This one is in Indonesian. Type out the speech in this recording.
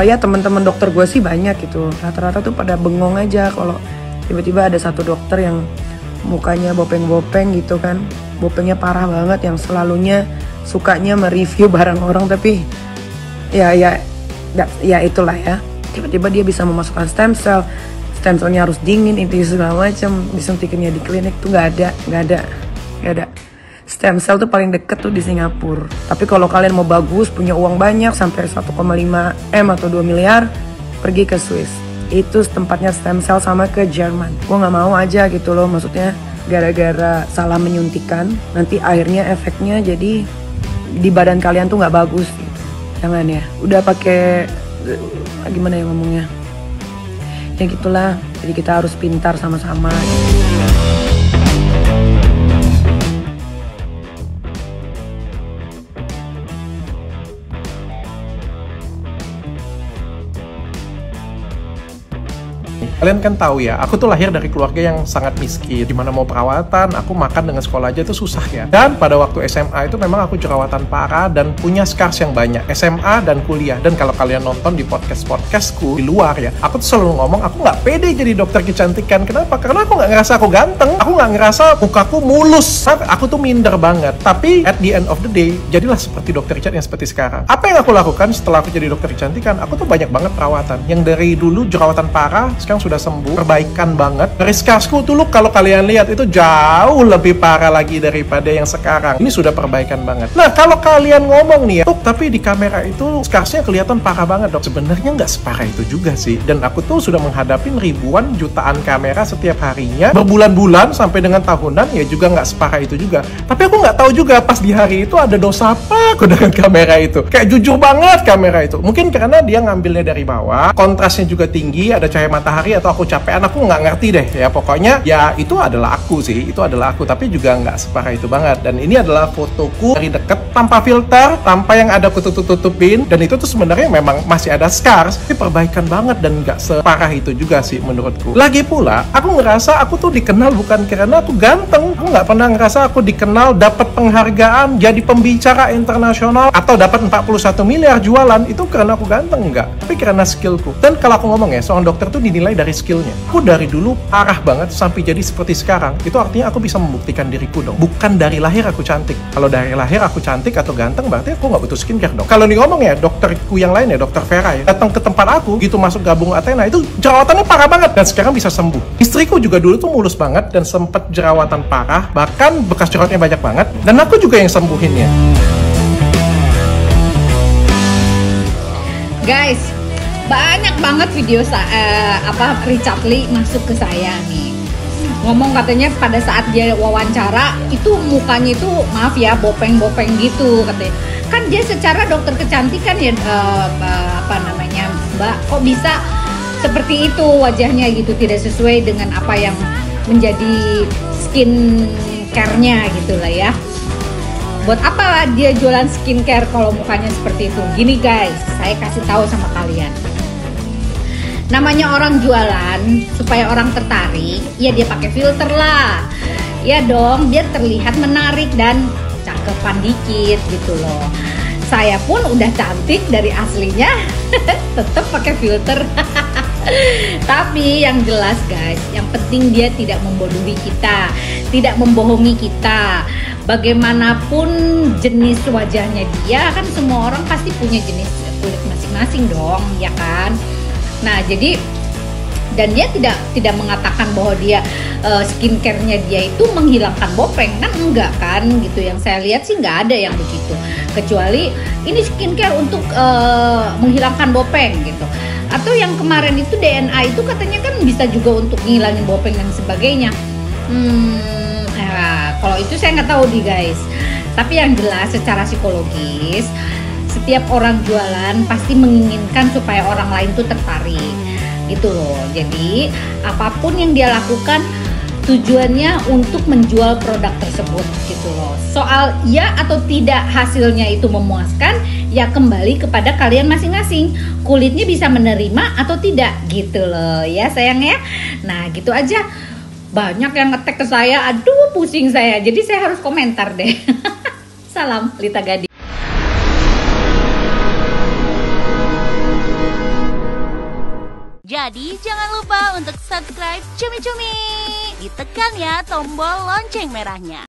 Ya teman-teman dokter gue sih banyak gitu, rata-rata tuh pada bengong aja kalau tiba-tiba ada satu dokter yang mukanya bopeng-bopeng gitu kan, bopengnya parah banget, yang selalunya sukanya mereview barang orang, tapi ya itulah ya, tiba-tiba dia bisa memasukkan stem cellnya harus dingin, itu segala macam, disuntikinnya di klinik tuh nggak ada. Stem cell tuh paling deket tuh di Singapura. Tapi kalau kalian mau bagus, punya uang banyak sampai 1,5 M atau 2 miliar, pergi ke Swiss. Itu tempatnya stem cell, sama ke Jerman. Gue nggak mau aja gitu loh, maksudnya gara-gara salah menyuntikan, nanti akhirnya efeknya jadi di badan kalian tuh nggak bagus. Gitu. Jangan ya. Udah pakai gimana ya ngomongnya? Ya gitulah. Jadi kita harus pintar sama-sama. Kalian kan tahu ya, aku tuh lahir dari keluarga yang sangat miskin. Dimana mau perawatan, aku makan dengan sekolah aja tuh susah ya. Dan pada waktu SMA itu memang aku jerawatan parah dan punya scars yang banyak. SMA dan kuliah. Dan kalau kalian nonton di podcastku di luar ya, aku tuh selalu ngomong, aku nggak pede jadi dokter kecantikan. Kenapa? Karena aku nggak ngerasa aku ganteng. Aku nggak ngerasa mukaku mulus. Aku tuh minder banget. Tapi at the end of the day, jadilah seperti dokter Richard yang seperti sekarang. Apa yang aku lakukan setelah aku jadi dokter kecantikan? Aku tuh banyak banget perawatan. Yang dari dulu jerawatan parah, sekarang sudah sembuh, perbaikan banget. Dari scarsku tuh look, kalau kalian lihat itu jauh lebih parah lagi daripada yang sekarang. Ini sudah perbaikan banget. Nah, kalau kalian ngomong nih ya, tapi di kamera itu scarsnya kelihatan parah banget dok. Sebenarnya nggak separah itu juga sih. Dan aku tuh sudah menghadapi ribuan jutaan kamera setiap harinya, berbulan-bulan sampai dengan tahunan, ya juga nggak separah itu juga. Tapi aku nggak tahu juga pas di hari itu ada dosa apa aku dengan kamera itu. Kayak jujur banget kamera itu. Mungkin karena dia ngambilnya dari bawah, kontrasnya juga tinggi, ada cahaya matahari, atau aku capean, aku nggak ngerti deh ya. Pokoknya ya itu adalah aku sih, itu adalah aku, tapi juga nggak separah itu banget. Dan ini adalah fotoku dari deket, tanpa filter, tanpa yang ada aku tutupin, dan itu tuh sebenarnya memang masih ada scars, tapi perbaikan banget dan nggak separah itu juga sih menurutku. Lagi pula, aku ngerasa aku tuh dikenal bukan karena aku ganteng. Aku nggak pernah ngerasa aku dikenal, dapat penghargaan, jadi pembicara internasional, atau dapat 41 miliar jualan, itu karena aku ganteng, enggak. Tapi karena skillku. Dan kalau aku ngomong ya, seorang dokter tuh dinilai dari skillnya. Aku dari dulu parah banget sampai jadi seperti sekarang. Itu artinya aku bisa membuktikan diriku dong. Bukan dari lahir aku cantik. Kalau dari lahir aku cantik atau ganteng, berarti aku nggak butuh skincare dong. Kalau nih ngomong ya, dokterku yang lain ya, dokter Vera ya, datang ke tempat aku, gitu masuk gabung Athena, itu jerawatannya parah banget. Dan sekarang bisa sembuh. Istriku juga dulu tuh mulus banget dan sempet jerawatan parah. Bahkan bekas jerawatnya banyak banget. Dan aku juga yang sembuhinnya. Guys, banyak banget video Richard Lee masuk ke saya nih, ngomong katanya pada saat dia wawancara itu mukanya itu maaf ya bopeng-bopeng gitu katanya. Kan dia secara dokter kecantikan ya Mbak, kok bisa seperti itu wajahnya gitu, tidak sesuai dengan apa yang menjadi skincare-nya gitu lah ya. Buat apa dia jualan skincare kalau mukanya seperti itu? Gini guys, saya kasih tahu sama kalian. Namanya orang jualan supaya orang tertarik, ya dia pakai filter lah. Ya dong, biar terlihat menarik dan cakepan dikit gitu loh. Saya pun udah cantik dari aslinya, tetap pakai filter. Tapi yang jelas guys, yang penting dia tidak membodohi kita, tidak membohongi kita. Bagaimanapun jenis wajahnya dia, kan semua orang pasti punya jenis kulit masing-masing dong, ya kan? Nah, jadi dan dia tidak mengatakan bahwa dia skincare-nya dia itu menghilangkan bopeng, kan enggak kan gitu. Yang saya lihat sih nggak ada yang begitu, kecuali ini skincare untuk menghilangkan bopeng gitu. Atau yang kemarin itu DNA itu katanya kan bisa juga untuk menghilangin bopeng dan sebagainya. Kalau itu saya nggak tahu nih guys. Tapi yang jelas secara psikologis, setiap orang jualan pasti menginginkan supaya orang lain tuh tertarik. gitu loh. Jadi apapun yang dia lakukan tujuannya untuk menjual produk tersebut gitu loh. Soal ya atau tidak hasilnya itu memuaskan, ya kembali kepada kalian masing-masing. Kulitnya bisa menerima atau tidak gitu loh ya sayang ya. Nah gitu aja. Banyak yang ngetek ke saya, aduh pusing saya. Jadi saya harus komentar deh. Salam Lita Gading. Jadi jangan lupa untuk subscribe Cumi Cumi. Ditekan ya tombol lonceng merahnya.